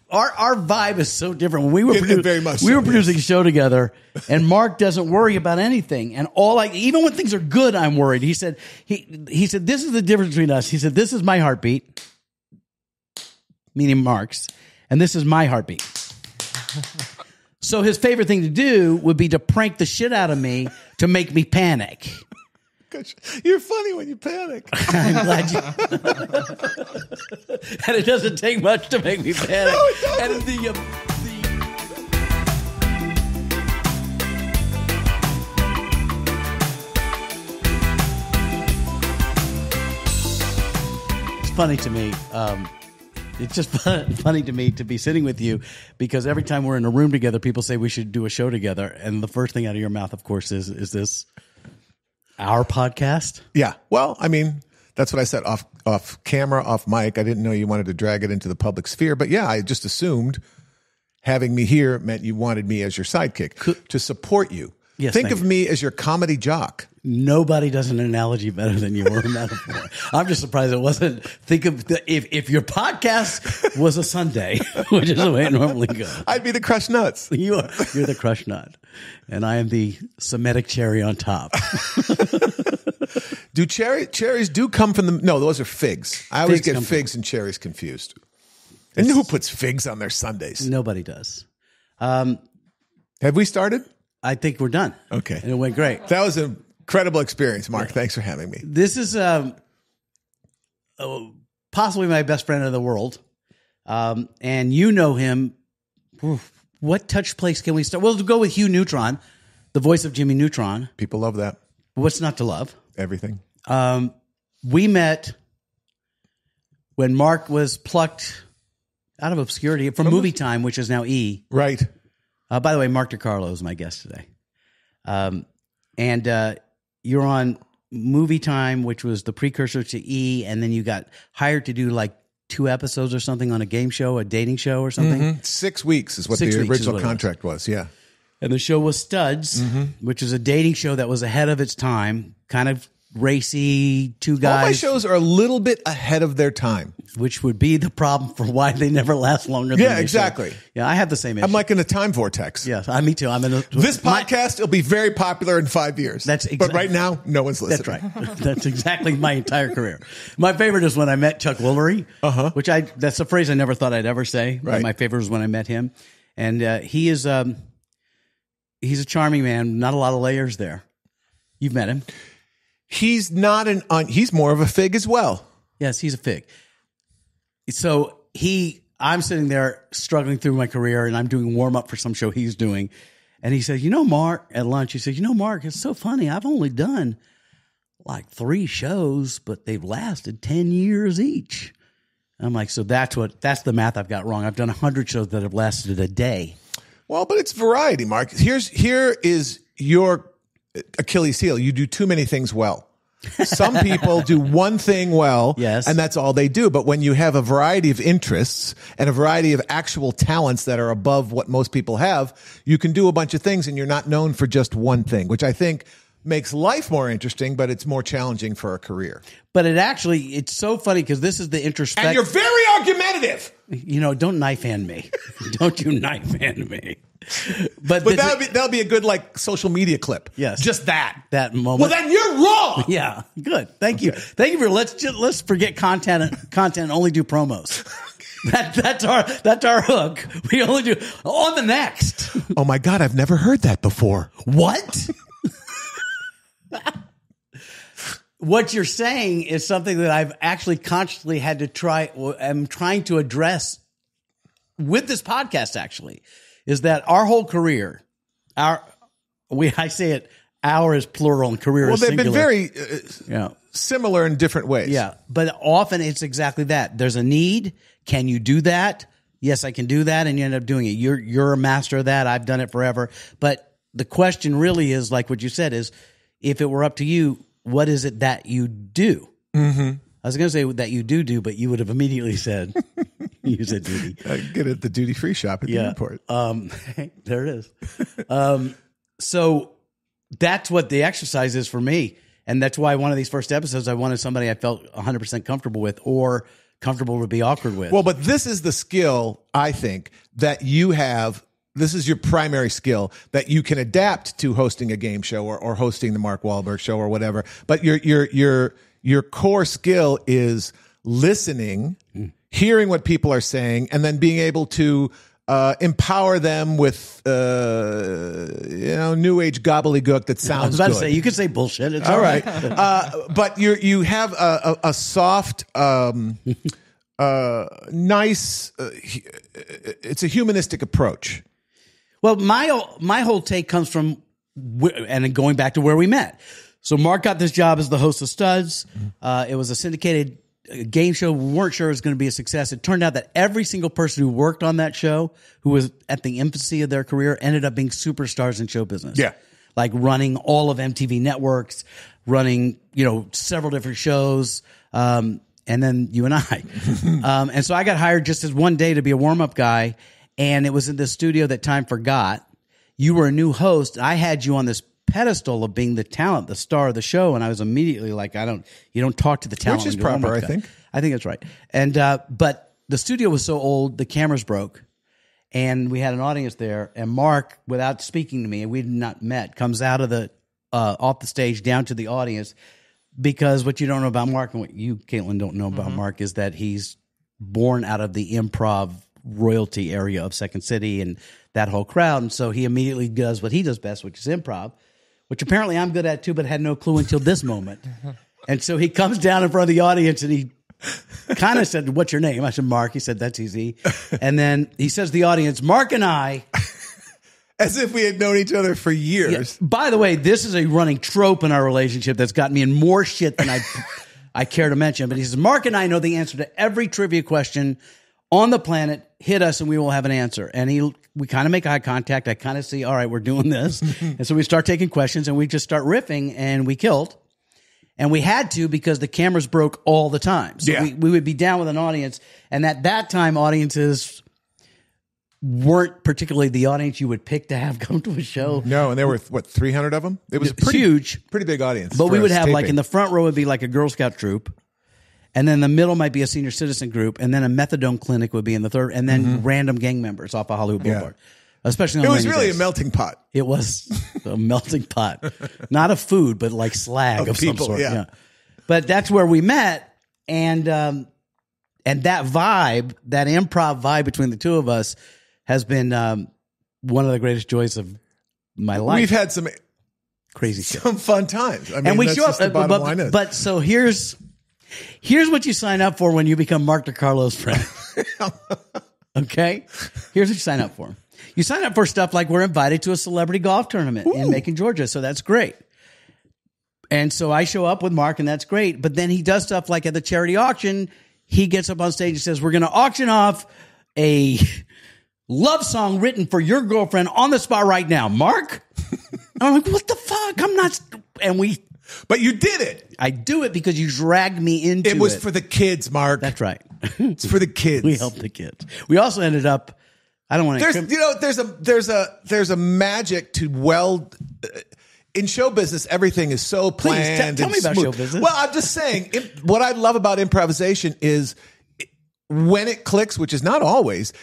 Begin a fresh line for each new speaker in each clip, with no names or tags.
our vibe is so different. When we were producing a show together, and Mark doesn't worry about anything. And even when things are good, I'm worried. He said, this is the difference between us. He said, this is my heartbeat, meaning Mark's, and this is my heartbeat. So his favorite thing to do would be to prank the shit out of me to make me panic.
You're funny when you panic.
I'm glad you. And it doesn't take much to make me panic.
No, it doesn't.
And it's funny to me. It's just funny to me to be sitting with you because every time we're in a room together, people say we should do a show together, and the first thing out of your mouth, of course, is this. Our podcast?
Yeah. Well, I mean, that's what I said off camera, off mic. I didn't know you wanted to drag it into the public sphere. But yeah, I just assumed having me here meant you wanted me as your sidekick to support you.
Yes,
Think of me as your comedy jock.
Nobody does an analogy better than you or a metaphor. I'm just surprised it wasn't. Think of if your podcast was a Sunday, which is the way it normally goes.
I'd be the crushed nuts.
You're the crushed nut, and I am the Semitic cherry on top.
Do cherries do come from the? No, those are figs. I always get figs and cherries confused. And who puts figs on their sundaes?
Nobody does.
Have we started?
I think we're done.
Okay,
and it went great.
That was an incredible experience, Mark. Thanks for having me.
This is possibly my best friend in the world, and you know him. What touch place can we start? We'll go with Hugh Neutron, the voice of Jimmy Neutron.
People love that.
What's not to love?
Everything.
We met when Mark was plucked out of obscurity from Movie Time, which is now E.
Right.
By the way, Mark DeCarlo is my guest today. And you're on Movie Time, which was the precursor to E, and then you got hired to do like 2 episodes or something on a game show, a dating show or something.
Mm-hmm. 6 weeks is what the original contract was, yeah.
And the show was Studs, which is a dating show that was ahead of its time, kind of racy, 2 guys.
All my shows are a little bit ahead of their time.
Which would be the problem for why they never last longer than they
exactly.
should. Yeah, I have the same issue.
I'm like in a time vortex.
Yes, me too. I'm in
this podcast will be very popular in 5 years. But right now, no one's listening.
That's right. That's exactly my entire career. My favorite is when I met Chuck Woolery, which that's a phrase I never thought I'd ever say.
Right.
My favorite was when I met him. And he is he's a charming man, not a lot of layers there. You've met him.
He's not he's more of a fig as well.
Yes, he's a fig. So I'm sitting there struggling through my career and I'm doing warm up for some show he's doing. And he said, Mark, at lunch, he said, Mark, it's so funny. I've only done like 3 shows, but they've lasted 10 years each. I'm like, so that's the math I've got wrong. I've done 100 shows that have lasted a day.
Well, but it's variety, Mark. Here is your Achilles heel. You do too many things well. Some people do one thing well,
yes,
and that's all they do. But when you have a variety of interests and a variety of actual talents that are above what most people have, you can do a bunch of things and you're not known for just one thing, which I think makes life more interesting, but it's more challenging for a career.
But it's so funny because this is the introspective.
And you're very argumentative.
Don't knife hand me. Don't you knife hand me. But
that'll be a good social media clip.
Yes,
just that
moment.
Well, then you're wrong.
Yeah, good. Thank you. Thank you for let's forget content and only do promos. That's our hook. We only do on the next.
Oh my God, I've never heard that before.
What? What you're saying is something that I've actually consciously had to try. I'm trying to address with this podcast. Actually, is that our whole career, I say it, our is plural and career is singular.
Well, they've been very similar in different ways.
Yeah, but often it's exactly that. There's a need. Can you do that? Yes, I can do that, and you end up doing it. You're a master of that. I've done it forever. But the question really is, like what you said, is if it were up to you, what is it that you do?
Mm-hmm.
I was going to say that you do, but you would have immediately said, you said duty.
I get it at the duty-free shop at the airport.
There it is. So that's what the exercise is for me. And that's why one of these first episodes, I wanted somebody I felt 100% comfortable with or comfortable to be awkward with.
Well, but this is the skill, I think, that you have. This is your primary skill that you can adapt to hosting a game show or hosting the Mark Walberg show or whatever. But your core skill is listening, hearing what people are saying, and then being able to empower them with new age gobbledygook that sounds
I was about
good.
to say, you can say bullshit. It's
all right. But you have a soft, nice. It's a humanistic approach.
Well, my whole take comes from, and going back to where we met. So Mark got this job as the host of Studs. It was a syndicated game show. We weren't sure it was going to be a success. It turned out that every single person who worked on that show, who was at the infancy of their career, ended up being superstars in show business.
Yeah.
Like running all of MTV networks, running, several different shows. And then you and I. And so I got hired just as one day to be a warm-up guy. And it was in the studio that time forgot. You were a new host. I had you on this pedestal of being the talent, the star of the show. And I was immediately like, you don't talk to the talent.
Which is proper, I think.
I think that's right. And, but the studio was so old, the cameras broke and we had an audience there. And Mark, without speaking to me, we had not met, comes out of off the stage down to the audience, because what you don't know about Mark and what you, Caitlin, don't know about Mark is that he's born out of the improv royalty area of Second City and that whole crowd. And so he immediately does what he does best, which is improv, which apparently I'm good at too, but had no clue until this moment. And so he comes down in front of the audience and he kind of said, "What's your name?" I said, "Mark." He said, "That's easy." And then he says to the audience, "Mark and I."
As if we had known each other for years.
Yeah. By the way, this is a running trope in our relationship that's gotten me in more shit than I care to mention. But he says, "Mark and I know the answer to every trivia question on the planet. Hit us and we will have an answer." And we kind of make eye contact. I kind of see, all right, we're doing this. And so we start taking questions and we just start riffing, and we killed. And we had to, because the cameras broke all the time. So we would be down with an audience. And at that time, audiences weren't particularly the audience you would pick to have come to a show.
No, and there were, 300 of them? It was
huge.
Pretty big audience.
But we would have taping. Like in the front row would be like a Girl Scout troop. And then the middle might be a senior citizen group, and then a methadone clinic would be in the third, and then random gang members off of Hollywood Boulevard. Especially on
it was really
days.
A melting pot.
It was a melting pot, not of food, but like slag of
people,
some sort.
Yeah.
But that's where we met, and that vibe, that improv vibe between the two of us, has been one of the greatest joys of my life.
We've had some
crazy shit.
Some fun times. I mean,
and we
that's
show
just
up,
the bottom line is.
But so here's what you sign up for when you become Mark DeCarlo's friend. Okay? Here's what you sign up for. You sign up for stuff like we're invited to a celebrity golf tournament in Macon, Georgia. So that's great. And so I show up with Mark, and that's great. But then he does stuff like at the charity auction, he gets up on stage and says, "We're going to auction off a love song written for your girlfriend on the spot right now, Mark." I'm like, what the fuck? I'm not. And
But you did it.
I do it because you dragged me into it.
It was for the kids, Mark.
That's right.
It's for the kids.
We helped the kids. We also ended up. I don't want
to. There's a magic to in show business, everything is so planned.
Please, tell me about show business.
Well, I'm just saying, what I love about improvisation is when it clicks, which is not always,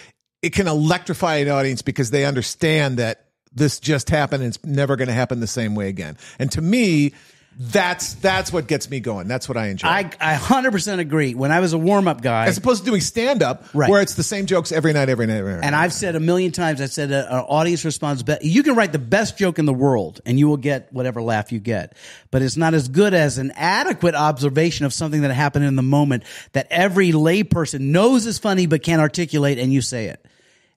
it can electrify an audience because they understand that this just happened and it's never going to happen the same way again. And to me, that's what gets me going. That's what I enjoy.
I 100% agree. When I was a warm-up guy,
as opposed to doing stand-up, where it's the same jokes every night.
And I've said a million times, I said an audience responds best. You can write the best joke in the world, and you will get whatever laugh you get. But it's not as good as an adequate observation of something that happened in the moment that every layperson knows is funny but can't articulate, and you say it.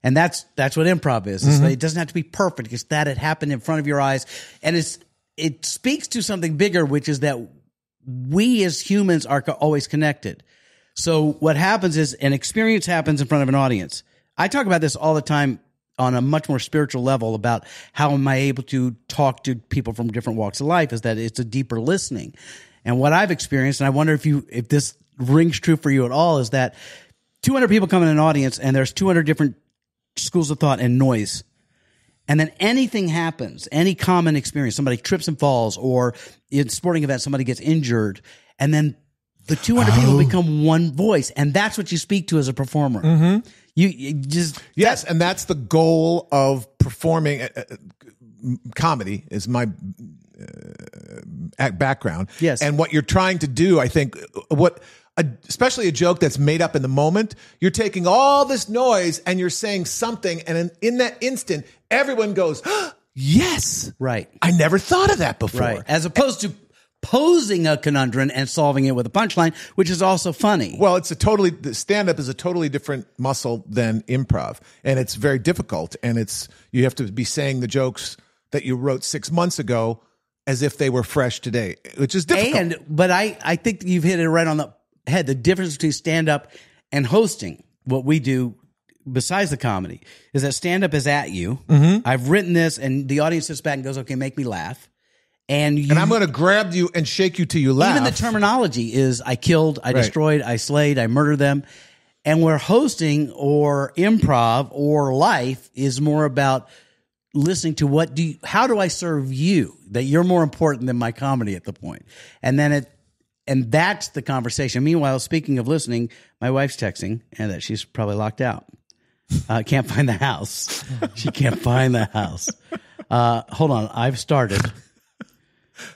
And that's what improv is. It doesn't have to be perfect. It's that it happened in front of your eyes, and it speaks to something bigger, which is that we as humans are always connected. So what happens is an experience happens in front of an audience. I talk about this all the time on a much more spiritual level about how am I able to talk to people from different walks of life, is that it's a deeper listening. And what I've experienced, and I wonder if this rings true for you at all, is that 200 people come in an audience and there's 200 different schools of thought and noise. And then anything happens, any common experience, somebody trips and falls, or in sporting events, somebody gets injured, and then the 200 people become one voice, and that's what you speak to as a performer.
Mm-hmm.
You just
yes, and that's the goal of performing. Comedy is my background.
Yes,
and what you're trying to do, I think, especially a joke that's made up in the moment, you're taking all this noise and you're saying something, and in that instant, everyone goes, yes,
right.
I never thought of that before.
Right, as opposed to posing a conundrum and solving it with a punchline, which is also funny.
Well, stand-up is a totally different muscle than improv, and it's very difficult, and you have to be saying the jokes that you wrote 6 months ago as if they were fresh today, which is difficult.
But I think you've hit it right on the head. The difference between stand-up and hosting, what we do besides the comedy, is that stand-up is at you. Mm-hmm. I've written this, and the audience sits back and goes, okay, make me laugh. And
I'm going to grab you and shake you till you laugh.
Even the terminology is I killed, I destroyed, I slayed, I murdered them. And where hosting or improv or life is more about listening to how do I serve you? That you're more important than my comedy at the point. And that's the conversation. Meanwhile, speaking of listening, my wife's texting and that she's probably locked out. Can't find the house. She can't find the house. Hold on. I've started.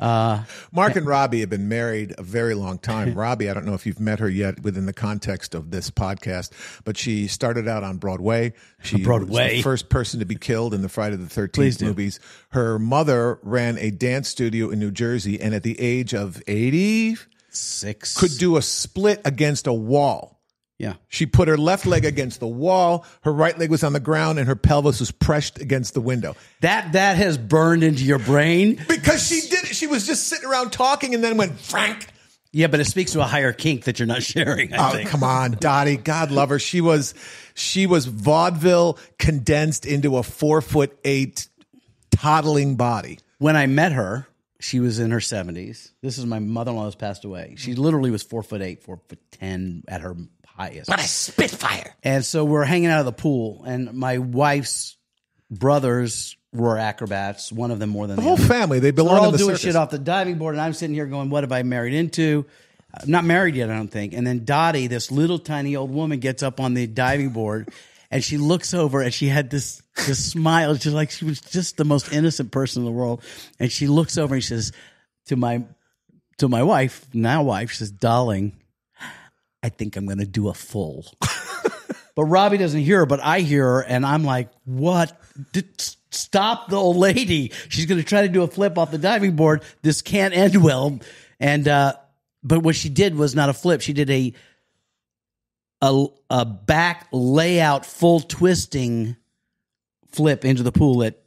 Mark and Robbie have been married a very long time. Robbie, I don't know if you've met her yet within the context of this podcast, but she started out on Broadway. She was the first person to be killed in the Friday the 13th movies. Her mother ran a dance studio in New Jersey, and at the age of 86, could do a split against a wall.
Yeah.
She put her left leg against the wall, her right leg was on the ground, and her pelvis was pressed against the window.
That has burned into your brain.
Because she did it. She was just sitting around talking and then went, Frank.
Yeah, but it speaks to a higher kink that you're not sharing, I think.
Come on, Dottie. God love her. She was vaudeville condensed into a 4'8" toddling body.
When I met her, she was in her 70s. This is my mother-in-law who's passed away. She literally was 4'8", 4'10" at her highest.
What a spitfire.
And so we're hanging out of the pool, and my wife's brothers were acrobats, one of them more than the
whole
other.
Family. They belong
so
in
all
the
doing
circus.
shit off the diving board, and I'm sitting here going, what have I married into? I'm not married yet, I don't think. And then Dottie, this little tiny old woman, gets up on the diving board, and she looks over, and she had this smile. She's like, she was just the most innocent person in the world. And she looks over and she says to my wife, now wife, she says, darling, I think I'm going to do a full. But Robbie doesn't hear her, but I hear her, and I'm like, what? Stop the old lady. She's going to try to do a flip off the diving board. This can't end well. And but what she did was not a flip. She did a back layout, full twisting flip into the pool at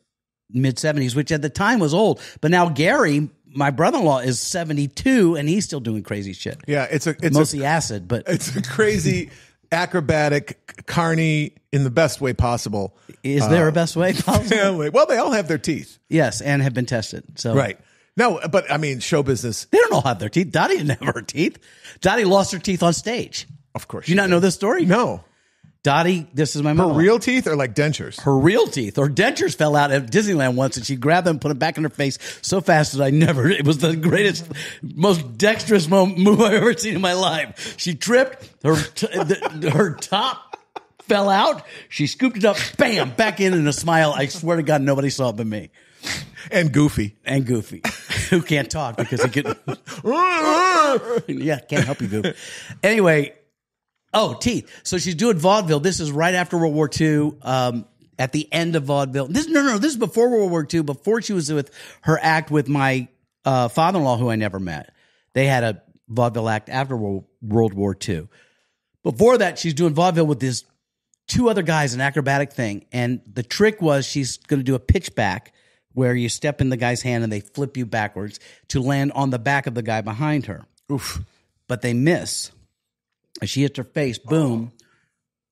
mid-70s, which at the time was old. But now Gary, my brother-in-law, is 72, and he's still doing crazy shit.
Yeah, it's
mostly acid, but
it's a crazy acrobatic carny in the best way possible.
Is there a best way possible?
Well, they all have their teeth.
Yes, and have been tested. So
right. No, but I mean, show business.
They don't all have their teeth. Dottie didn't have her teeth. Dottie lost her teeth on stage.
Of course.
Do you not know this story?
No.
Dottie, this is my mom.
Her real teeth or like dentures?
Her real teeth. Her dentures fell out at Disneyland once, and she grabbed them and put them back in her face so fast that it was the greatest, most dexterous move I've ever seen in my life. She tripped, her top fell out, she scooped it up, bam, back in a smile. I swear to God, nobody saw it but me.
And Goofy.
Who can't talk because he can. Yeah, can't help you, Goof. Anyway. Oh, teeth. So she's doing vaudeville. This is right after World War II, at the end of vaudeville. This is before World War II, before she was with her act with my father-in-law, who I never met. They had a vaudeville act after World War II. Before that, she's doing vaudeville with these two other guys, an acrobatic thing. And the trick was she's going to do a pitchback where you step in the guy's hand and they flip you backwards to land on the back of the guy behind her.
Oof.
But they miss. As she hits her face, boom,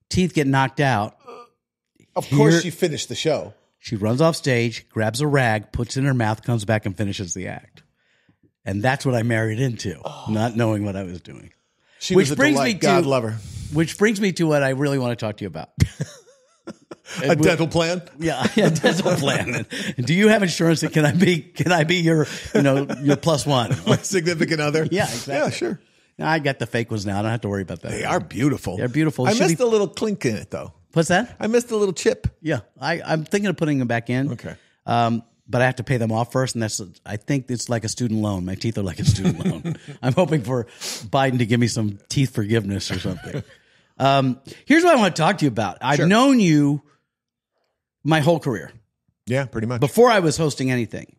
teeth get knocked out.
Of course she finished the show.
She runs off stage, grabs a rag, puts it in her mouth, comes back and finishes the act. And that's what I married into, not knowing what I was doing.
She was a delight. God love her.
Which brings me to what I really want to talk to you about.
A dental plan?
Yeah, dental plan. And do you have insurance? And can I be your plus one?
My significant other?
Yeah, exactly.
Yeah, sure.
I got the fake ones now. I don't have to worry about that.
They are beautiful.
They're beautiful.
I missed a little clink in it, though.
What's that?
I missed a little chip.
Yeah, I'm thinking of putting them back in.
Okay.
But I have to pay them off first, and I think it's like a student loan. My teeth are like a student loan. I'm hoping for Biden to give me some teeth forgiveness or something. Here's what I want to talk to you about. I've known you my whole career.
Yeah, pretty much.
Before I was hosting anything,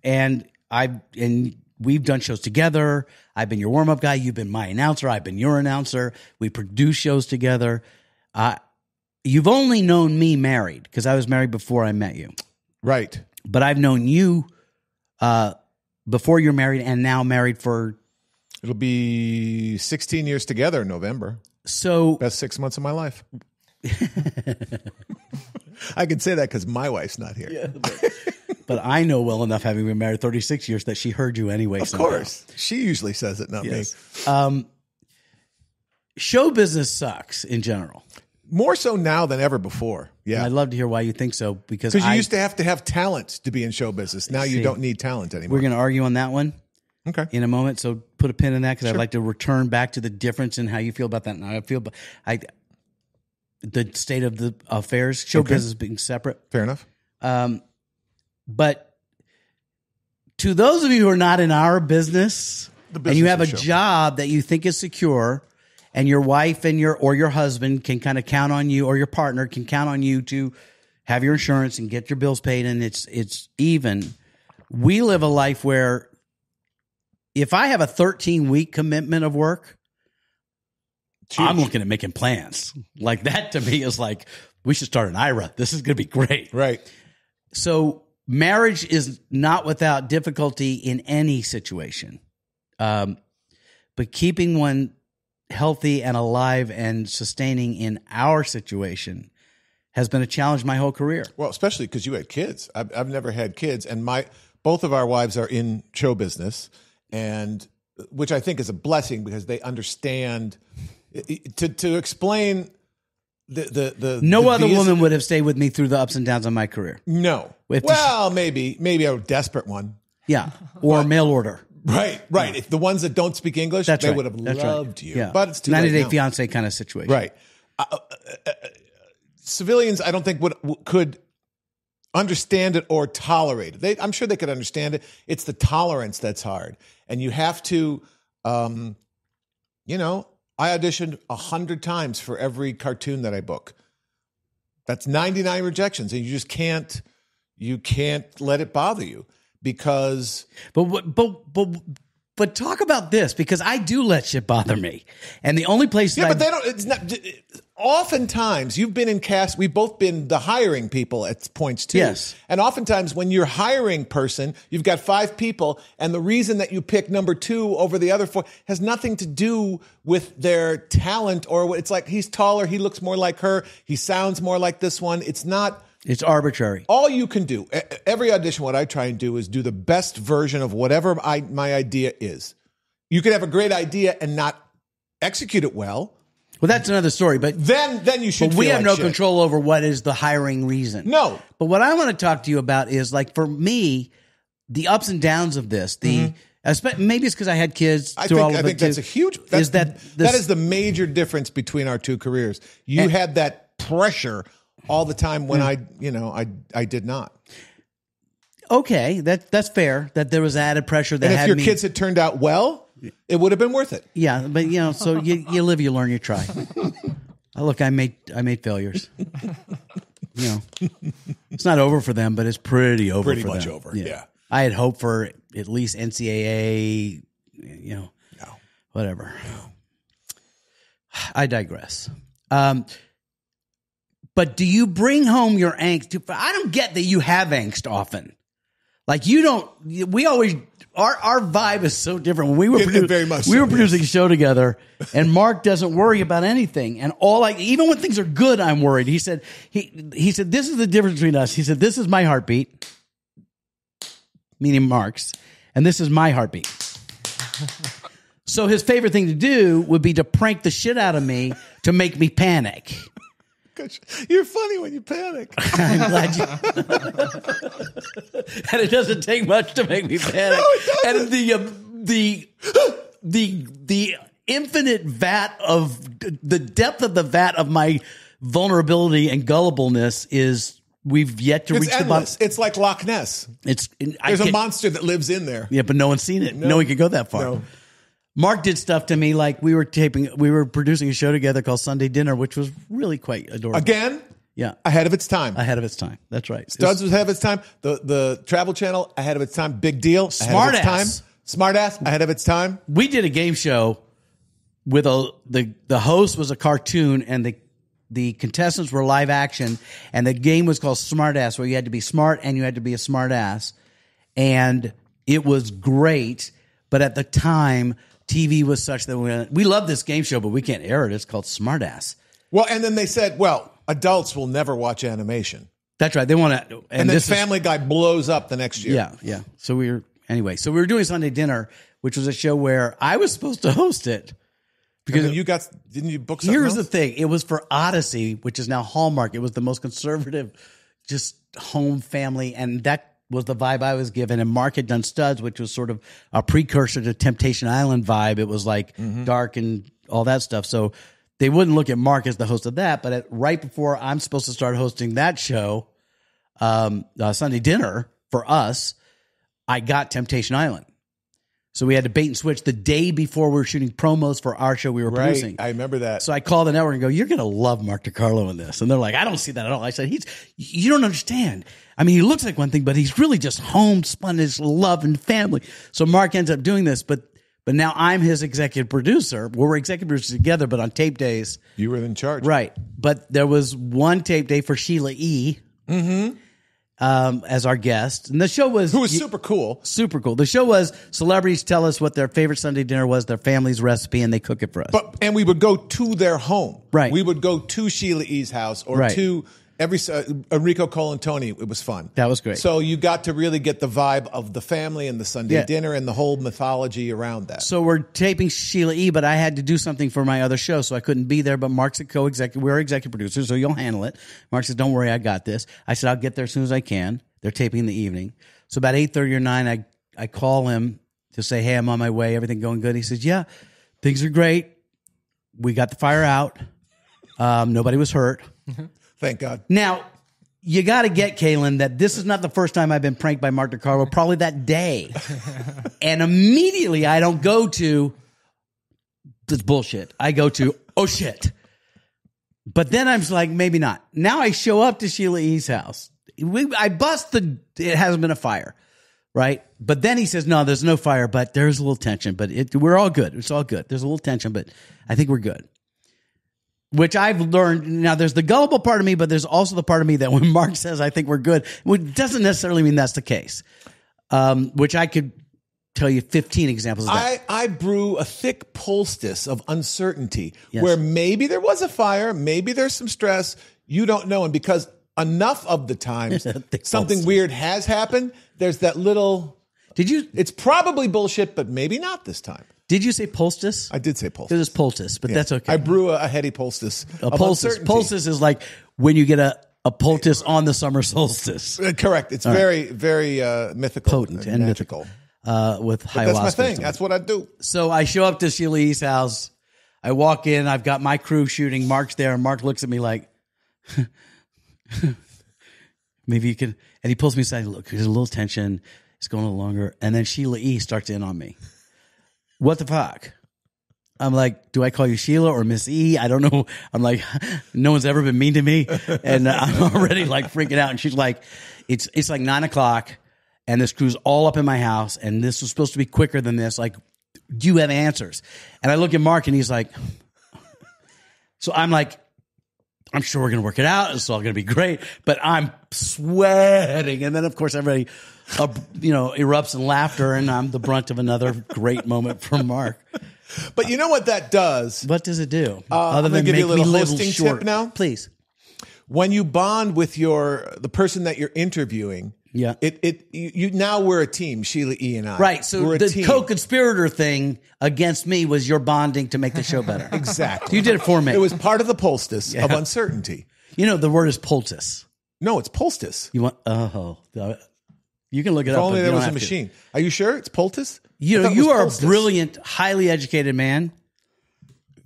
and we've done shows together. I've been your warm up guy. You've been my announcer. I've been your announcer. We produce shows together. You've only known me married because I was married before I met you.
Right.
But I've known you before you're married and now married for...
It'll be 16 years together in November.
So...
Best 6 months of my life. I can say that because my wife's not here.
Yeah, but I know well enough, having been married 36 years, that she heard you anyway.
Of course. She usually says it, not me.
Show business sucks in general.
More so now than ever before. Yeah.
And I'd love to hear why you think so. Because
you used to have talent to be in show business. Now you don't need talent anymore.
We're going to argue on that one
in
a moment. So put a pin in that because I'd like to return back to the difference in how you feel about that. And I feel the state of the affairs, show business being separate.
Fair enough.
But to those of you who are not in our business and you have a job that you think is secure, and your wife and your husband can kind of count on you, or your partner can count on you to have your insurance and get your bills paid, and it's even. We live a life where if I have a 13-week commitment of work, I'm looking at making plans. Like that to me is like, we should start an IRA. This is going to be great.
Right.
So marriage is not without difficulty in any situation. But keeping one healthy and alive and sustaining in our situation has been a challenge my whole career.
Well, especially because you had kids. I've never had kids, and both of our wives are in show business, and which I think is a blessing because they understand to explain the
no other woman would have stayed with me through the ups and downs of my career.
No. Maybe a desperate one.
Yeah, or mail order.
Right. If the ones that don't speak English, they would have loved you.
Yeah.
But it's too late
90-day fiance kind of situation.
Right. Civilians, I don't think could understand it or tolerate it. I'm sure they could understand it. It's the tolerance that's hard. And you have to, I auditioned 100 times for every cartoon that I book. That's 99 rejections. And you just can't let it bother you. Because,
but talk about this, because I do let shit bother me, and the only place
but they don't. It's not. Oftentimes, you've been in cast. We've both been the hiring people at points too.
Yes,
and oftentimes when you're hiring person, you've got 5 people, and the reason that you pick number 2 over the other 4 has nothing to do with their talent, or it's like he's taller, he looks more like her, he sounds more like this one. It's not.
It's arbitrary.
All you can do, every audition, what I try and do is do the best version of whatever my idea is. You can have a great idea and not execute it well.
Well, that's another story. But
then you should.
But we have no control over what is the hiring reason.
No.
But what I want to talk to you about is, like, for me, the ups and downs of this. Maybe it's because I had kids.
I think that's a huge. That is the major difference between our two careers. You had that pressure all the time when I did not.
Okay, that's fair. That there was added pressure. That
and if your kids had turned out well, it would have been worth it.
Yeah, but so you live, you learn, you try. Look, I made failures. It's not over for them, but it's pretty over.
Pretty
for
much
them.
over. Yeah.
I had hoped for at least NCAA.
No.
Whatever. No. I digress. But do you bring home your angst? I don't get that you have angst often. Like you don't. We always our vibe is so different. When we were producing a show together, and Mark doesn't worry about anything, and even when things are good, I'm worried. He said this is the difference between us. He said this is my heartbeat, meaning Mark's, and this is my heartbeat. So his favorite thing to do would be to prank the shit out of me to make me panic.
You're funny when you panic.
I'm glad you. And it doesn't take much to make me panic.
No, it doesn't.
And the infinite vat of the depth of the vat of my vulnerability and gullibleness is we've yet to reach the bottom.
It's like Loch Ness. There's a monster that lives in there.
Yeah, but no one's seen it. No one could go that far. No. Mark did stuff to me like we were producing a show together called Sunday Dinner, which was really quite adorable.
Again?
Yeah.
Ahead of its time.
Ahead of its time. That's right.
Studs was ahead of its time. The Travel Channel, ahead of its time. Big Deal, ahead of its time. Smartass, ahead of its time.
We did a game show with the host was a cartoon and the contestants were live action, and the game was called Smartass, where you had to be smart and you had to be a smartass. And it was great, but at the time, TV was such that we love this game show, but we can't air it. It's called Smartass.
Well, and then they said, well, adults will never watch animation.
That's right. They want to.
And then Family Guy blows up the next year.
Yeah. So we were doing Sunday Dinner, which was a show where I was supposed to host it. Because
didn't you book something
Here's
else?
the thing. It was for Odyssey, which is now Hallmark. It was the most conservative, just home family. And that was the vibe I was given. And Mark had done Studs, which was sort of a precursor to Temptation Island vibe. It was like dark and all that stuff. So they wouldn't look at Mark as the host of that. But right before I'm supposed to start hosting that show, Sunday Dinner for us, I got Temptation Island. So we had to bait and switch the day before we were shooting promos for our show we were producing.
I remember that.
So I called the network and go, "You're going to love Mark DeCarlo in this." And they're like, "I don't see that at all." I said, you don't understand. I mean, he looks like one thing, but he's really just homespun his love and family. So Mark ends up doing this, but now I'm his executive producer. We're executive producers together, but on tape days.
You were in charge.
Right. But there was one tape day for Sheila E. As our guest. And the show was...
Who was super cool.
Super cool. The show was celebrities tell us what their favorite Sunday dinner was, their family's recipe, and they cook it for us.
And we would go to their home.
Right.
We would go to Sheila E.'s house or to Enrico Colantoni. It was fun.
That was great.
So you got to really get the vibe of the family and the Sunday dinner and the whole mythology around that.
So we're taping Sheila E., but I had to do something for my other show, so I couldn't be there. But Mark's a co-executive. We're executive producers, so you'll handle it. Mark says, "Don't worry, I got this." I said, "I'll get there as soon as I can." They're taping in the evening. So about 8:30 or 9, I call him to say, "Hey, I'm on my way. Everything going good?" He says, "Yeah, things are great. We got the fire out. Nobody was hurt."
Thank God.
Now, you got to get, Kaylin, that this is not the first time I've been pranked by Mark DeCarlo, probably that day. And immediately I don't go to, this bullshit. I go to, oh shit. But then I'm like, maybe not. Now I show up to Sheila E.'s house. I bust it hasn't been a fire, right? But then he says, "No, there's no fire, but there's a little tension. But we're all good. It's all good. There's a little tension, but I think we're good." Which I've learned. Now, there's the gullible part of me, but there's also the part of me that when Mark says, "I think we're good," it doesn't necessarily mean that's the case. Which I could tell you 15 examples of that.
I brew a thick poultice of uncertainty where maybe there was a fire, maybe there's some stress. You don't know. And because enough of the times something weird has happened, there's that little... It's probably bullshit, but maybe not this time.
Did you say poultice?
I did say poultice.
It was poultice, but that's okay.
I brew a heady poultice.
Poultice is like when you get a poultice on the summer solstice.
Correct. It's very, very mythical.
Potent and
magical.
With ayahuasca.
That's my thing. That's what I do.
So I show up to Sheila E.'s house. I walk in. I've got my crew shooting. Mark's there. And Mark looks at me like, maybe you can. And he pulls me aside. Look, there's a little tension. It's going a little longer. And then Sheila E. starts in on me. What the fuck? I'm like, do I call you Sheila or Miss E? I don't know. I'm like, no one's ever been mean to me. And I'm already like freaking out. And she's like, it's like 9:00 and this crew's all up in my house. And this was supposed to be quicker than this. Like, do you have answers? And I look at Mark and he's like, so I'm like, I'm sure we're going to work it out. It's all going to be great. But I'm sweating. And then, of course, everybody, erupts in laughter. And I'm the brunt of another great moment from Mark.
But you know what that does?
What does it do?
Other than give you a little hosting tip now?
Please.
When you bond with the person that you're interviewing, you now we're a team, Sheila E. and I.
Right. So
we're
the co-conspirator thing against me was your bonding to make the show better.
Exactly.
You did it for me.
It was part of the poultice of uncertainty.
The word is poultice.
No, it's poultice.
You want? You can look it up.
If only there was a machine. Are you sure it's poultice?
You know, you are a brilliant, highly educated man.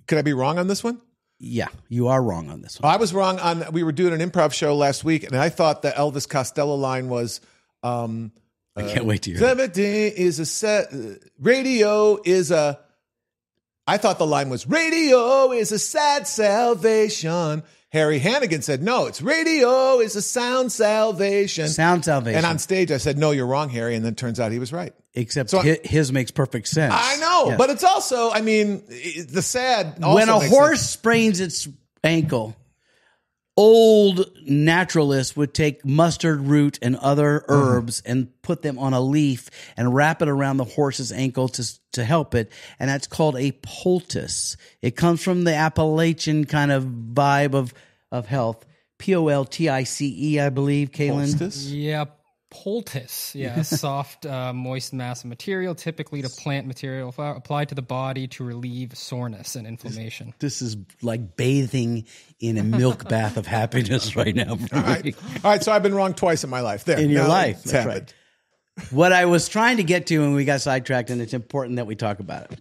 Could I be wrong on this one?
Yeah, you are wrong on this one.
I was wrong on. We were doing an improv show last week, and I thought the Elvis Costello line was.
I can't wait to hear.
70 is a set. Radio is a. I thought the line was radio is a sad salvation. Harry Hannigan said, no, it's radio is a sound salvation.
Sound salvation.
And on stage, I said, no, you're wrong, Harry. And then it turns out he was right.
Except so his makes perfect sense.
I know, yes. But it's also, I mean, the sad. Also
when a horse sprains its ankle, old naturalists would take mustard root and other herbs and put them on a leaf and wrap it around the horse's ankle to help it. And that's called a poultice. It comes from the Appalachian kind of vibe of health. Poltice, I believe, Kaylin.
Poultice?
Yeah, poultice. Yeah, a soft, moist mass of material, typically to plant material, applied to the body to relieve soreness and inflammation.
This is like bathing in a milk bath of happiness right now.
All right, so I've been wrong twice in my life. There.
In your life.
That's right.
What I was trying to get to, and we got sidetracked, and it's important that we talk about it.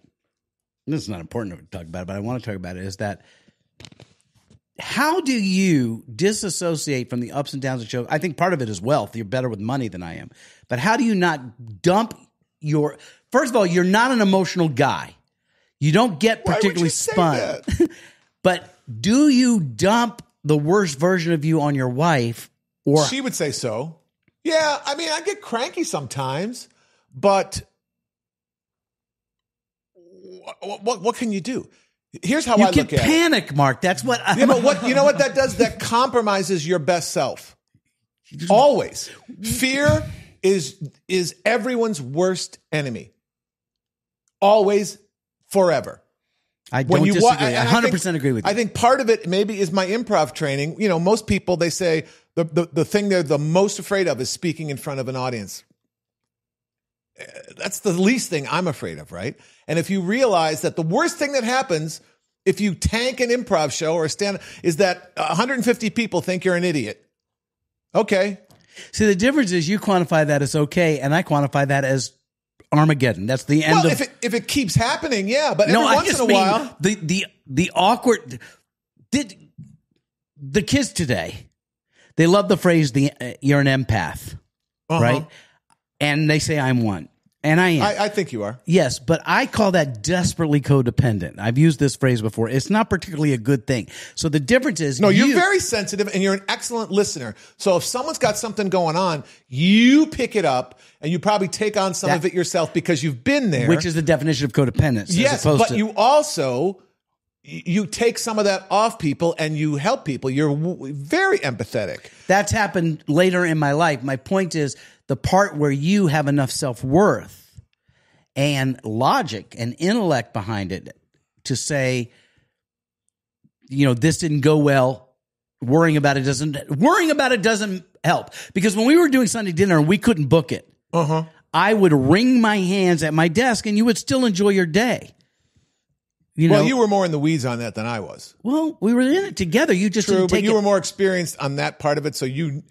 This is not important to talk about it, but I want to talk about it, is that how do you disassociate from the ups and downs of show? I think part of it is wealth. You're better with money than I am. But how do you not dump your... First of all, you're not an emotional guy. You don't get particularly spun. But do you dump the worst version of you on your wife? Or
she would say so. Yeah, I mean, I get cranky sometimes, but what can you do? Here's how I look at it.
You can panic, Mark. That's what
yeah, but what you know what that does? That compromises your best self. Always. Fear is everyone's worst enemy. Always, forever.
I don't disagree. I 100% agree with you.
I think part of it maybe is my improv training. You know, most people, they say the thing they're the most afraid of is speaking in front of an audience. That's the least thing I'm afraid of, right? And if you realize that the worst thing that happens if you tank an improv show or a stand-up is that 150 people think you're an idiot. Okay.
See, the difference is you quantify that as okay, and I quantify that as Armageddon. That's the end of...
if it keeps happening, yeah. But every once in a while...
The awkward... The kids today, they love the phrase, you're an empath, right? And they say I'm one. And I am.
I think you are.
Yes, but I call that desperately codependent. I've used this phrase before. It's not particularly a good thing. So the difference is...
No, you're very sensitive and you're an excellent listener. So if someone's got something going on, you pick it up and you probably take on some of it yourself because you've been there.
Which is the definition of codependence.
Yes, but you also... You take some of that off people and you help people. You're very empathetic.
That's happened later in my life. My point is the part where you have enough self-worth and logic and intellect behind it to say, you know, this didn't go well. Worrying about it doesn't help. Because when we were doing Sunday dinner and we couldn't book it, I would wring my hands at my desk and you would still enjoy your day.
Well, you were more in the weeds on that than I was.
Well, we were in it together. You just didn't take
but you were more experienced on that part of it, so you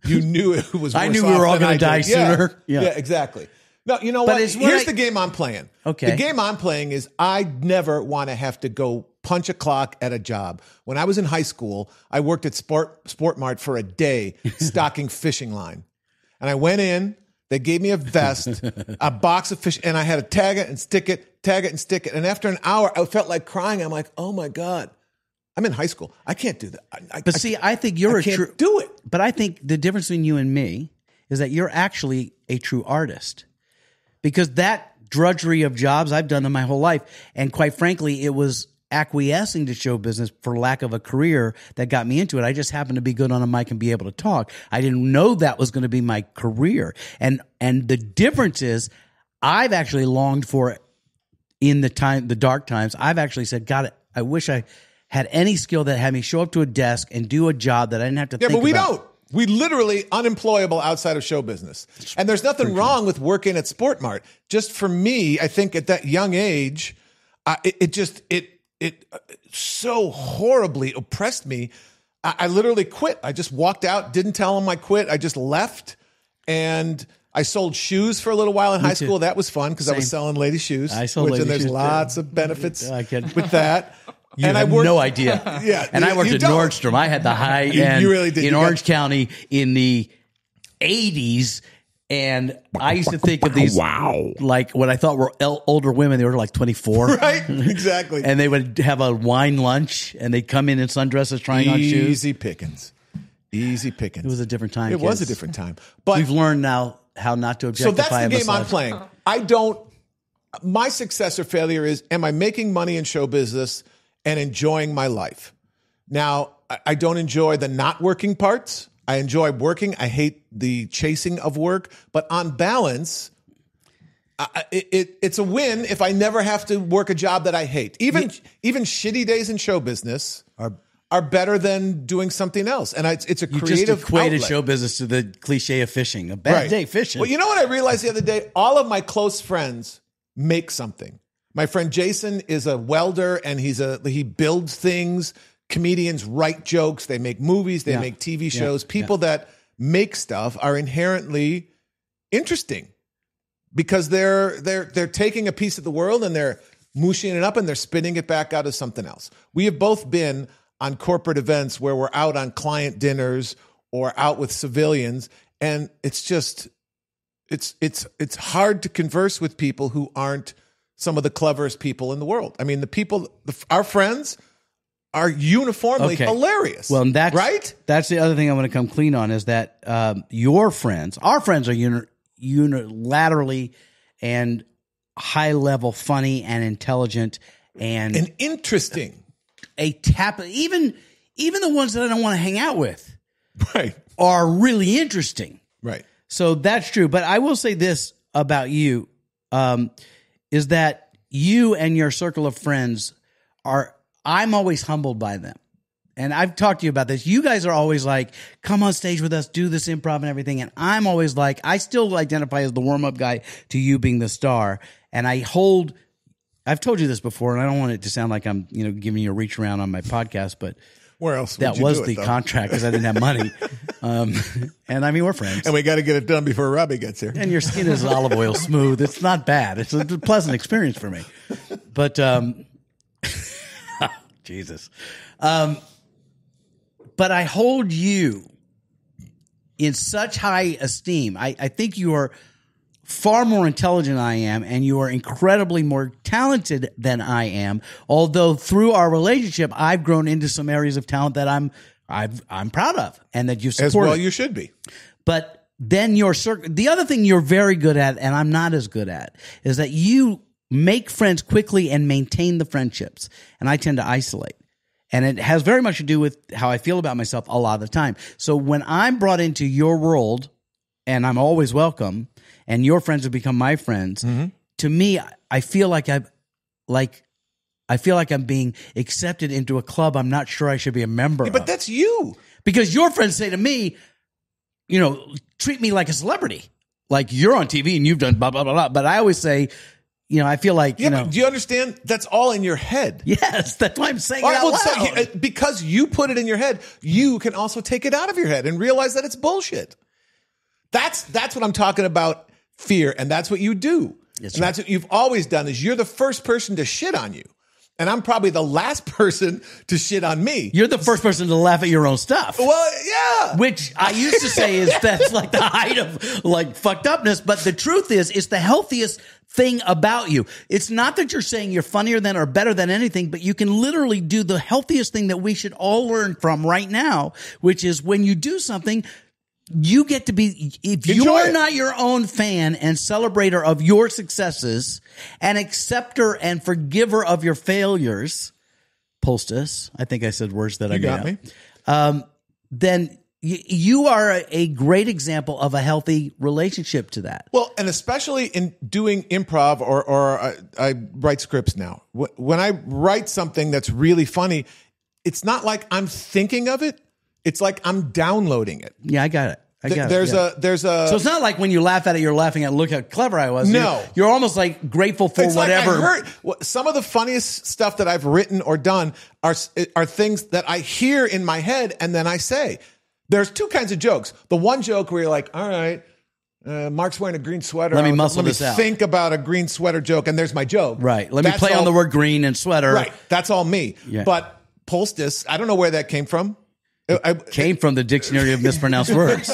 knew it was more
I knew we were all going to die sooner.
Yeah, exactly. No, you know what? Here's the game I'm playing.
Okay.
The game I'm playing is I never want to have to go punch a clock at a job. When I was in high school, I worked at Sport Mart for a day stocking fishing line. And I went in, they gave me a vest, a box of fish, and I had to tag it and stick it. And after an hour, I felt like crying. I'm like, oh my God, I'm in high school. I can't do that.
I think you're
I can't do it.
But I think the difference between you and me is that you're actually a true artist. Because that drudgery of jobs I've done in my whole life, and quite frankly, it was acquiescing to show business for lack of a career that got me into it. I just happened to be good on a mic and be able to talk. I didn't know that was going to be my career. And the difference is I've actually longed for it in the dark times. I've actually said, God, I wish I had any skill that had me show up to a desk and do a job that I didn't have to think about.
Yeah, but we don't. We literally unemployable outside of show business. And there's nothing wrong with working at Sport Mart. Just for me, I think at that young age, it so horribly oppressed me. I literally quit. I just walked out, didn't tell them I quit. I just left. And I sold shoes for a little while in high school. That was fun because I was selling lady shoes.
I sold lady
and there's
shoes
lots of benefits with that.
You have no idea.
Yeah,
and I worked at Nordstrom. I had the high end
really did.
in Orange County in the 80s. And I used to think of these like what I thought were older women. They were like 24.
Right, exactly.
And they would have a wine lunch and they'd come in sundresses trying on shoes.
Easy pickings. Easy pickings.
It was a different time.
It was a different time. But
we've learned now how not to objectify.
So that's the game I'm playing. My success or failure is, am I making money in show business and enjoying my life? Now, I don't enjoy the not working parts. I enjoy working. I hate the chasing of work. But on balance, it's a win if I never have to work a job that I hate. Even shitty days in show business are better than doing something else. And it's a creative
You just equated
outlet.
Show business to the cliche of fishing. A bad day fishing.
Well, you know what I realized the other day? All of my close friends make something. My friend Jason is a welder and he builds things. Comedians write jokes. They make movies. They make TV shows. People that make stuff are inherently interesting because they're taking a piece of the world and they're mooshing it up and they're spinning it back out as something else. We have both been on corporate events where we're out on client dinners or out with civilians, and it's just it's hard to converse with people who aren't some of the cleverest people in the world. I mean, our friends are uniformly hilarious.
Well, and that's
right.
That's the other thing I want to come clean on is that our friends are unilaterally and high level, funny and intelligent and
interesting.
Even the ones that I don't want to hang out with,
right,
are really interesting.
Right.
So that's true. But I will say this about you, is that you and your circle of friends I'm always humbled by them. And I've talked to you about this. You guys are always like, come on stage with us, do this improv and everything. And I'm always like, I still identify as the warm-up guy to you being the star. And I've told you this before, and I don't want it to sound like I'm, giving you a reach around on my podcast, but
where else
that was the contract because I didn't have money. And I mean, we're friends.
And we got to get it done before Robbie gets here.
And your skin is olive oil smooth. It's not bad. It's a pleasant experience for me. But, Jesus. But I hold you in such high esteem. I think you are far more intelligent than I am, and you are incredibly more talented than I am. Although through our relationship, I've grown into some areas of talent that I'm proud of, and that you support.
As well, you should be.
But then the other thing you're very good at, and I'm not as good at, is that you make friends quickly and maintain the friendships, and I tend to isolate. And it has very much to do with how I feel about myself a lot of the time. So when I'm brought into your world, and I'm always welcome, and your friends have become my friends, to me, I feel like I'm being accepted into a club I'm not sure I should be a member of.
But that's you.
Because your friends say to me, treat me like a celebrity. Like you're on TV and you've done blah, blah, blah, blah. But I always say, I feel like,
but do you understand? That's all in your head.
Yes, that's why I'm saying it out loud.
So, because you put it in your head, you can also take it out of your head and realize that it's bullshit. That's what I'm talking about, fear, and that's what you do. That's what you've always done, is you're the first person to shit on you. And I'm probably the last person to shit on me.
You're the first person to laugh at your own stuff.
Well, yeah.
Which I used to say that's like the height of like fucked upness. But the truth is, it's the healthiest thing about you. It's not that you're saying you're funnier than or better than anything, but you can literally do the healthiest thing that we should all learn from right now, which is when you do something, you get to be, if you're not your own fan and celebrator of your successes and acceptor and forgiver of your failures, poultice, I think I said words that I got me. Then you are a great example of a healthy relationship to that.
Well, and especially in doing improv or I write scripts now. When I write something that's really funny, it's not like I'm thinking of it. It's like I'm downloading it.
Yeah, I got it.
There's a.
So it's not like when you laugh at it, you're laughing at, look how clever I was.
No.
You're almost like grateful for
it's
whatever.
Like some of the funniest stuff that I've written or done are things that I hear in my head and then I say. There's two kinds of jokes. The one joke where you're like, all right, Mark's wearing a green sweater.
Let me muscle this out.
Think about a green sweater joke, and there's my joke.
Right. Let me play on the word green and sweater.
Right. That's all me.
Yeah.
But poultice, I don't know where that came from.
It came from the dictionary of mispronounced words.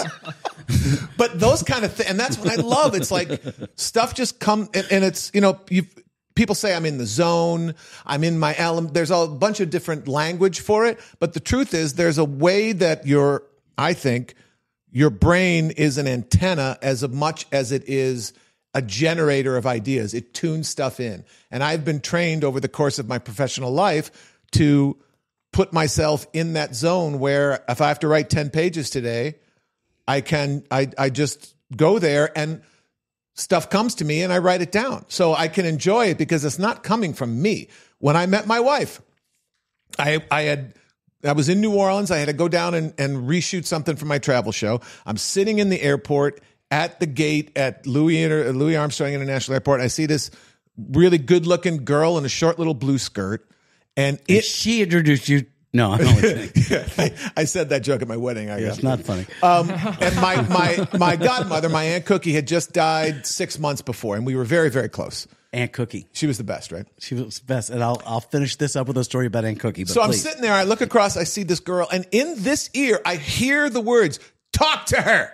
But those kind of things, and that's what I love. It's like stuff just come, and it's, people say I'm in the zone, I'm in my element. There's a bunch of different language for it. But the truth is there's a way that I think your brain is an antenna as much as it is a generator of ideas. It tunes stuff in. And I've been trained over the course of my professional life to put myself in that zone where if I have to write 10 pages today, I just go there and stuff comes to me and I write it down. So I can enjoy it because it's not coming from me. When I met my wife, I was in New Orleans. I had to go down and reshoot something for my travel show. I'm sitting in the airport at the gate at Louis Armstrong International Airport. I see this really good-looking girl in a short little blue skirt. And
she introduced you. No, I'm only kidding.
I said that joke at my wedding. I guess
it's not funny.
And my godmother, my Aunt Cookie, had just died 6 months before, and we were very, very close.
Aunt Cookie.
She was the best, right?
She was the best. And I'll finish this up with a story about Aunt Cookie.
So I'm sitting there, I look across, I see this girl, and in this ear, I hear the words, "Talk to her,"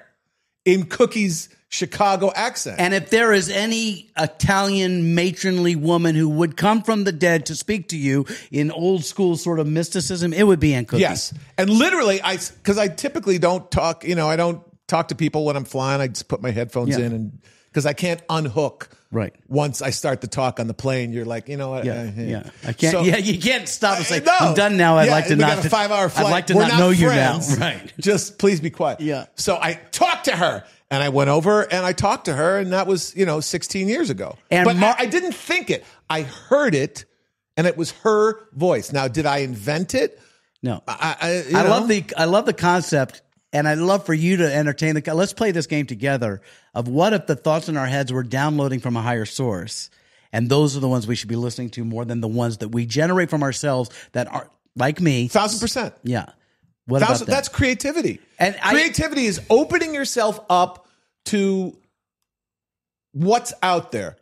in Cookie's Chicago accent.
And if there is any Italian matronly woman who would come from the dead to speak to you in old school sort of mysticism, it would be Aunt Cookie.
Yes. And literally, because I typically don't talk, I don't talk to people when I'm flying. I just put my headphones in, and because I can't unhook.
Right.
Once I start to talk on the plane, you're like, you know what?
Yeah. I can't. You can't stop and say,
no.
"I'm done now. I'd like to not."
Got a 5-hour flight.
I'd like to
We're
not know
friends.
you now. Right.
Just please be quiet.
Yeah.
So I talked to her, and I went over and I talked to her, and that was 16 years ago.
And
but I didn't think it. I heard it, and it was her voice. Now, did I invent it?
No. I love the concept. And I'd love for you to entertain let's play this game together of what if the thoughts in our heads were downloading from a higher source. And those are the ones we should be listening to more than the ones that we generate from ourselves that are like me.
1,000%.
Yeah. What about that?
That's creativity.
And
creativity is opening yourself up to what's out there.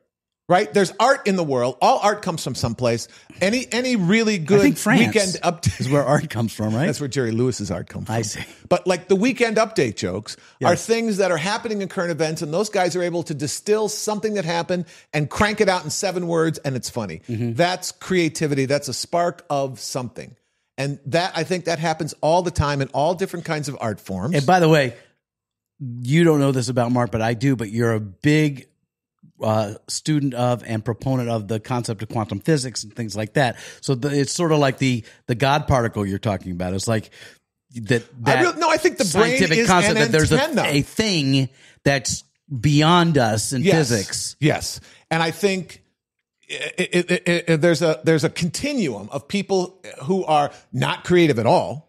Right? There's art in the world. All art comes from someplace. Any really good
I think France
weekend update
is where art comes from, right?
That's where Jerry Lewis's art comes from.
I see.
But like the weekend update jokes are things that are happening in current events, and those guys are able to distill something that happened and crank it out in 7 words, and it's funny. Mm-hmm. That's creativity. That's a spark of something. And I think that happens all the time in all different kinds of art forms.
And by the way, you don't know this about Mark, but I do, but you're a big student of and proponent of the concept of quantum physics and things like that. So it's sort of like the God particle you're talking about. It's like that
I think the brain is
concept
an
that there's
antenna.
a thing that's beyond us in physics.
Yes, and I think there's a continuum of people who are not creative at all.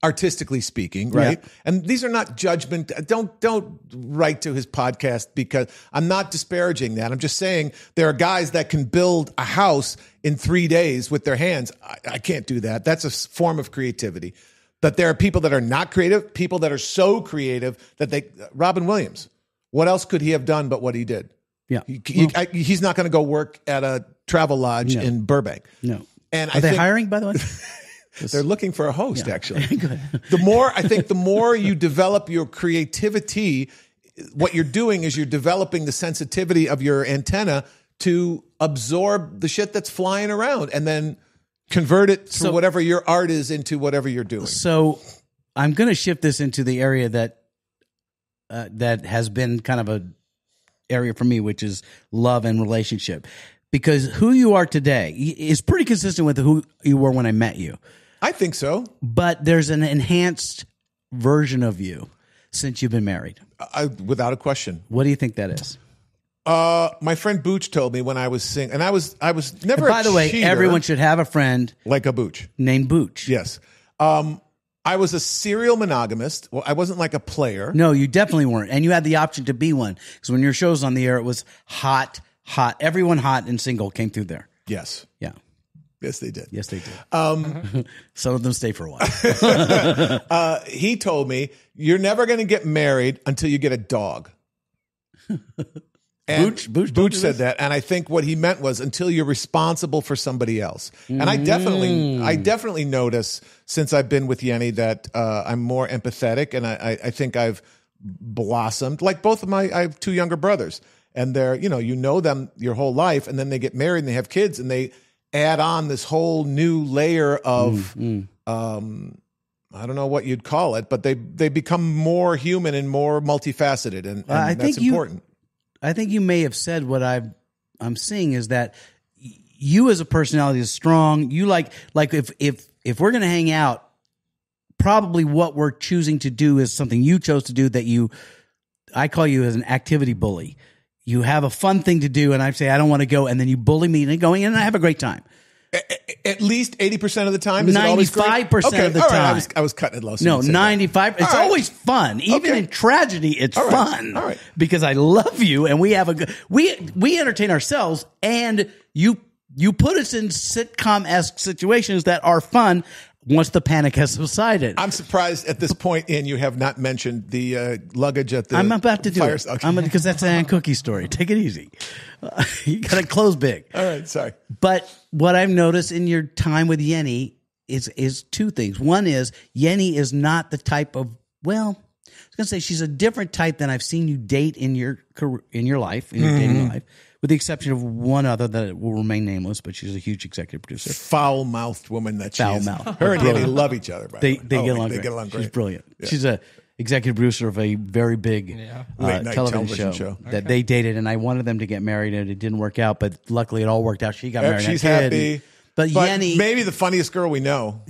Artistically speaking, right? Yeah. And these are not judgment. Don't write to his podcast because I'm not disparaging that. I'm just saying there are guys that can build a house in 3 days with their hands. I can't do that. That's a form of creativity. But there are people that are not creative, people that are so creative that Robin Williams, what else could he have done but what he did?
Yeah.
He's not going to go work at a travel lodge in Burbank.
No.
And
are they hiring, by the way?
They're looking for a host, actually. The more you develop your creativity, what you're doing is you're developing the sensitivity of your antenna to absorb the shit that's flying around and then convert it to whatever your art is into whatever you're doing.
So I'm going to shift this into the area that has been kind of a area for me, which is love and relationship. Because who you are today is pretty consistent with who you were when I met you.
I think so.
But there's an enhanced version of you since you've been married.
Without a question.
What do you think that is?
My friend Booch told me when I was singing, and I was never. And
by the way, everyone should have a friend
like a Booch
named Booch.
Yes. I was a serial monogamist. Well, I wasn't like a player.
No, you definitely weren't, and you had the option to be one because when your show's on the air, it was hot. Everyone hot and single came through there.
Yes.
Yeah.
Yes, they did.
Yes, they did. Some of them stay for a while.
He told me, you're never going to get married until you get a dog. And Booch said that, and I think what he meant was until you're responsible for somebody else. And I definitely notice since I've been with Yenny that I'm more empathetic, and I think I've blossomed. Like I have two younger brothers, and they're you know them your whole life, and then they get married and they have kids, and they add on this whole new layer of I don't know what you'd call it, but they become more human and more multifaceted, and that's important.
I think you may have said what I'm seeing is that you as a personality is strong. You like if we're going to hang out, probably what we're choosing to do is something you chose to do that I call you as an activity bully. You have a fun thing to do, and I say, I don't want to go, and then you bully me into going in, and I have a great time.
At least 80% of the time?
95% of the time.
I was cutting it low.
No, 95. It's always fun. Even in tragedy, it's fun.
All right.
Because I love you, and we have we entertain ourselves, and you put us in sitcom-esque situations that are fun once the panic has subsided.
I'm surprised at this point you have not mentioned the luggage at the
I'm about to do
fire.
it.
Okay.
Because that's an Aunt Cookie story. Take it easy. You got to close big.
All right, sorry.
But what I've noticed in your time with Yenny is two things. One is Yenny is not the type of, I was going to say she's a different type than I've seen you date in your life, in your dating life, with the exception of one other that will remain nameless, but she's a huge executive producer.
Foul-mouthed woman that she is.
Foul-mouthed.
Her and Yenny love each other.
They get along great. She's brilliant. Yeah. She's a executive producer of a very big television show that they dated, and I wanted them to get married, and it didn't work out, but luckily it all worked out. She got married.
She's happy.
But Yenny,
maybe the funniest girl we know.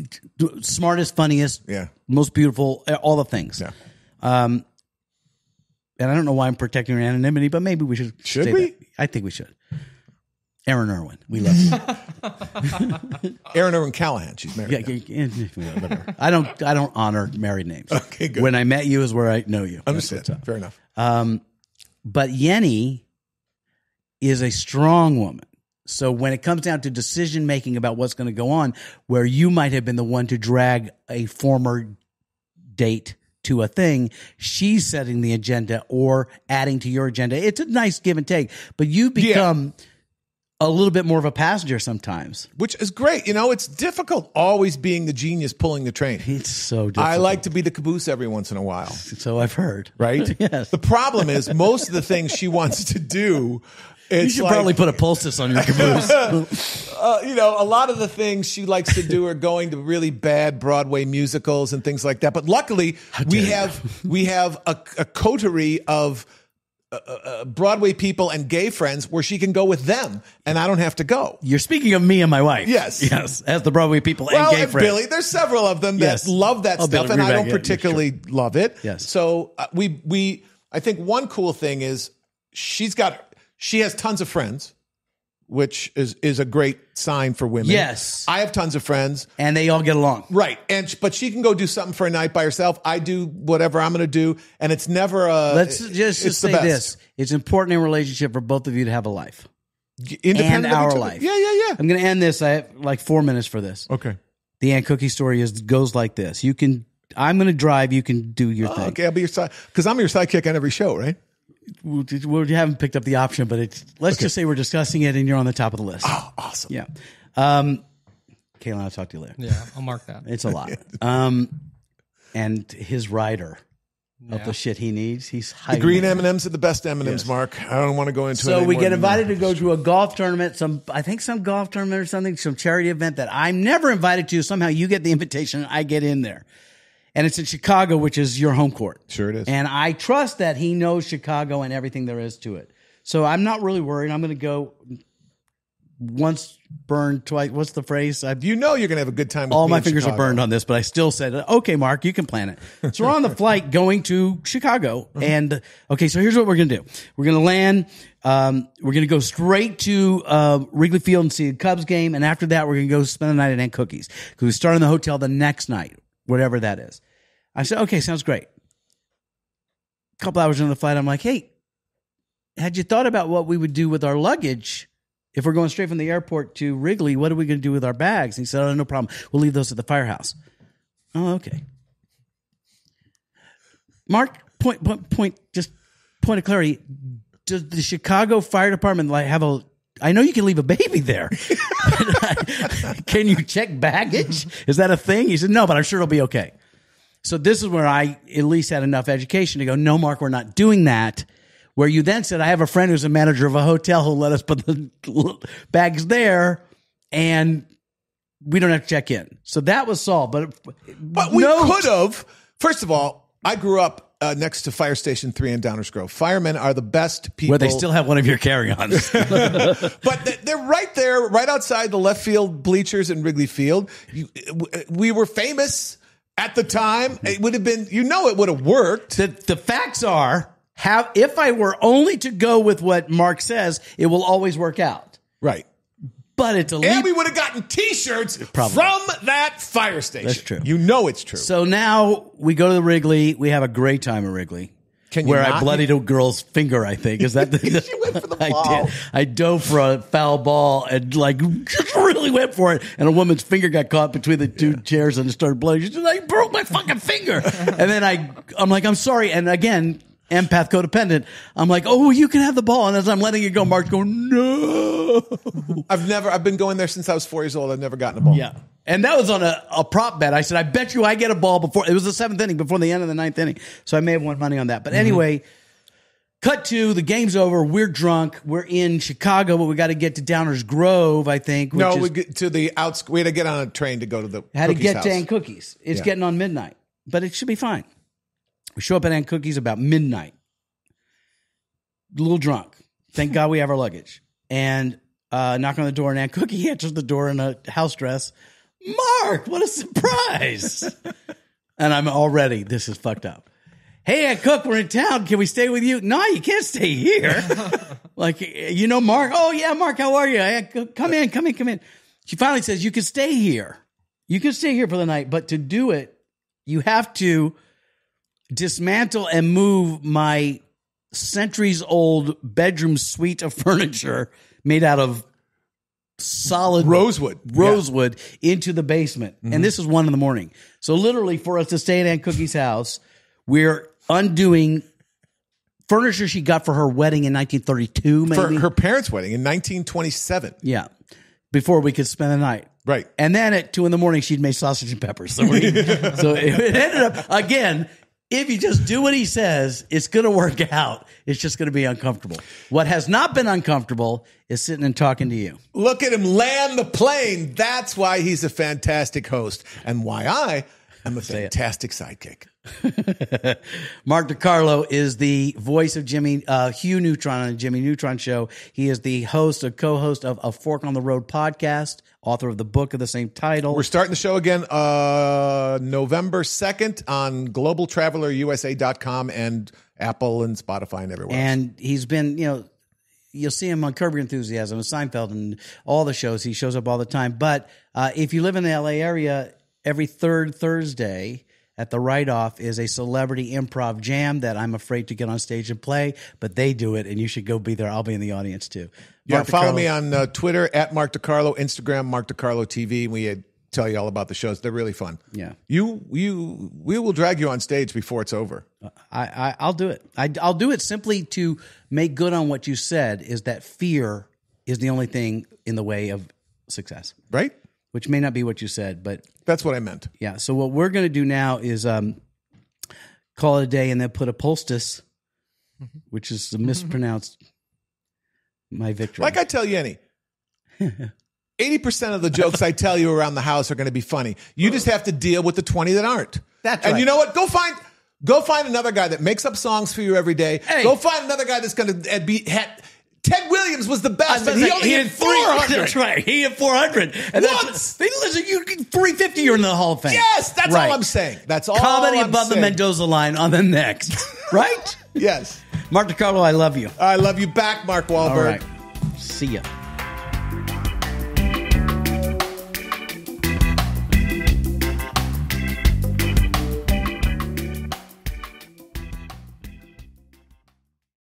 Smartest, funniest, most beautiful, all the things.
Yeah.
And I don't know why I'm protecting her anonymity, but maybe we should.
Should we?
I think we should. Aaron Irwin, we love you.
Aaron Irwin Callahan, she's married.
Whatever. I don't honor married names.
Okay, good.
When I met you is where I know you.
Understood. Fair enough.
But Yenny is a strong woman. So when it comes down to decision making about what's going to go on, where you might have been the one to drag a former date to a thing, she's setting the agenda or adding to your agenda. It's a nice give and take, but you become a little bit more of a passenger sometimes.
Which is great. It's difficult always being the genius pulling the train.
It's so difficult.
I like to be the caboose every once in a while.
So I've heard.
Right?
Yes.
The problem is most of the things she wants to do,
you should probably put a poultice on your caboose.
A lot of the things she likes to do are going to really bad Broadway musicals and things like that. But luckily, we have a coterie of Broadway people and gay friends where she can go with them, and I don't have to go.
You're speaking of me and my wife.
Yes,
as the Broadway people and gay friends.
Billy, there's several of them that love that stuff, and I don't particularly love it.
Yes.
So I think one cool thing is she has tons of friends, which is a great sign for women.
Yes.
I have tons of friends.
And they all get along.
Right. But she can go do something for a night by herself. I do whatever I'm going to do. And it's never
Let's just say this. It's important in a relationship for both of you to have a life.
Independent
and our life.
Yeah.
I'm going to end this. I have like 4 minutes for this.
Okay.
The Aunt Cookie story goes like this. I'm going to drive. You can do your thing.
Okay. I'll be your side. Because I'm your sidekick on every show, right?
We haven't picked up the option, but let's just say we're discussing it and you're on the top of the list.
Oh, awesome.
Yeah. Kayla, I'll talk to you later.
Yeah, I'll mark that.
It's a lot. And his rider of the shit he needs, he's hiding.
The green M&Ms are the best M&Ms, Mark. I don't want to go into it.
So we get invited to go to a golf tournament, some golf tournament or something, some charity event that I'm never invited to. Somehow you get the invitation and I get in there. And it's in Chicago, which is your home court.
Sure it is.
And I trust that he knows Chicago and everything there is to it. So I'm not really worried. I'm going to go once burned, twice. What's the phrase?
You're going to have a good time with
all
me
my
in
fingers
Chicago.
are burned on this, but I still said, okay, Mark, you can plan it. So we're on the flight going to Chicago. And, okay, so here's what we're going to do. We're going to land. We're going to go straight to Wrigley Field and see a Cubs game. And after that, we're going to go spend the night at Aunt Cookie's because we start in the hotel the next night. Whatever that is. I said, okay, sounds great. A couple hours into the flight, I'm like, hey, had you thought about what we would do with our luggage if we're going straight from the airport to Wrigley, what are we going to do with our bags? And he said, oh, no problem. We'll leave those at the firehouse. Oh, okay. Mark, point of clarity. Does the Chicago Fire Department have a, I know you can leave a baby there. Can you check baggage? Is that a thing? He said, no, but I'm sure it'll be okay. So this is where I at least had enough education to go, no, Mark, we're not doing that. Where you then said, I have a friend who's a manager of a hotel who'll let us put the bags there and we don't have to check in. So that was solved. But
we could have. First of all, I grew up next to Fire Station 3 in Downers Grove. Firemen are the best people.
Where they still have one of your carry-ons.
But they're right there, right outside the left field bleachers in Wrigley Field. We were famous at the time. It would have been, it would have worked.
The facts are, if I were only to go with what Mark says, it will always work out.
Right.
But it's a leap.
And we would have gotten T-shirts from that fire station.
That's true.
It's true.
So now we go to the Wrigley. We have a great time at Wrigley. Where I bloodied a girl's finger, I think. Is that the
You went for the ball.
I dove for a foul ball and just really went for it. And a woman's finger got caught between the two chairs and it started blooding. She said, I broke my fucking finger. And then I'm like, I'm sorry. And again, empath codependent. I'm like, oh, you can have the ball. And as I'm letting it go, Mark's going, no.
I've been going there since I was 4 years old. I've never gotten a ball.
Yeah. And that was on a prop bet. I said, I bet you I get a ball before. It was the seventh inning before the end of the ninth inning. So I may have won money on that. But anyway, cut to the game's over. We're drunk. We're in Chicago, but we got to get to Downers Grove, I think.
No, we get to the we had to get on a train to go to the
had to get
house.
to Aunt Cookie's. It's getting on midnight, but it should be fine. We show up at Aunt Cookie's about midnight. A little drunk. Thank God we have our luggage. And knock on the door, and Aunt Cookie answers the door in a house dress. Mark, what a surprise. And I'm already, this is fucked up. Hey, Aunt Cook, we're in town. Can we stay with you? No, you can't stay here. Mark? Oh, yeah, Mark, how are you? Aunt Cook, come in. She finally says, you can stay here. You can stay here for the night, but to do it, you have to dismantle and move my centuries-old bedroom suite of furniture made out of solid rosewood into the basement. Mm-hmm. And this is 1 a.m. So literally for us to stay at Aunt Cookie's house, we're undoing furniture she got for her wedding in 1932, maybe.
For her parents' wedding in 1927.
Yeah. Before we could spend the night.
Right.
And then at 2 a.m, she'd made sausage and peppers. So it ended up, again, if you just do what he says, it's going to work out. It's just going to be uncomfortable. What has not been uncomfortable is sitting and talking to you.
Look at him land the plane. That's why he's a fantastic host and why I am a fantastic sidekick.
Mark DeCarlo is the voice of Hugh Neutron on the Jimmy Neutron Show. He is the co-host of A Fork on the Road podcast, author of the book of the same title. We're starting the show again November 2nd on globaltravelerusa.com and Apple and Spotify and everywhere else. And he's been, you'll see him on Curb Your Enthusiasm and Seinfeld and all the shows. He shows up all the time. But if you live in the LA area, every third Thursday at the Write-Off is a celebrity improv jam that I'm afraid to get on stage and play, but they do it, and you should go be there. I'll be in the audience, too. Mark follow me on Twitter, at Mark DeCarlo, Instagram, Mark DeCarlo TV. We tell you all about the shows. They're really fun. Yeah. We will drag you on stage before it's over. I'll do it. I'll do it simply to make good on what you said, is that fear is the only thing in the way of success. Right? Which may not be what you said, but that's what I meant. Yeah. So what we're going to do now is call it a day and then put a poultice, which is mispronounced my victory. Like I tell Yenny, 80% of the jokes I tell you around the house are going to be funny. You just have to deal with the 20 that aren't. That's right. And you know what? Go find another guy that makes up songs for you every day. Hey. Go find another guy that's going to be... Ted Williams was the best, and he only hit 400. That's right. He hit 400. And listen, you 350, you're in the Hall of Fame. Yes, that's all I'm saying. That's all Comedy I'm above saying. The Mendoza line on the next. Right? Yes. Mark DeCarlo, I love you. I love you back, Mark Wahlberg. All right. See ya.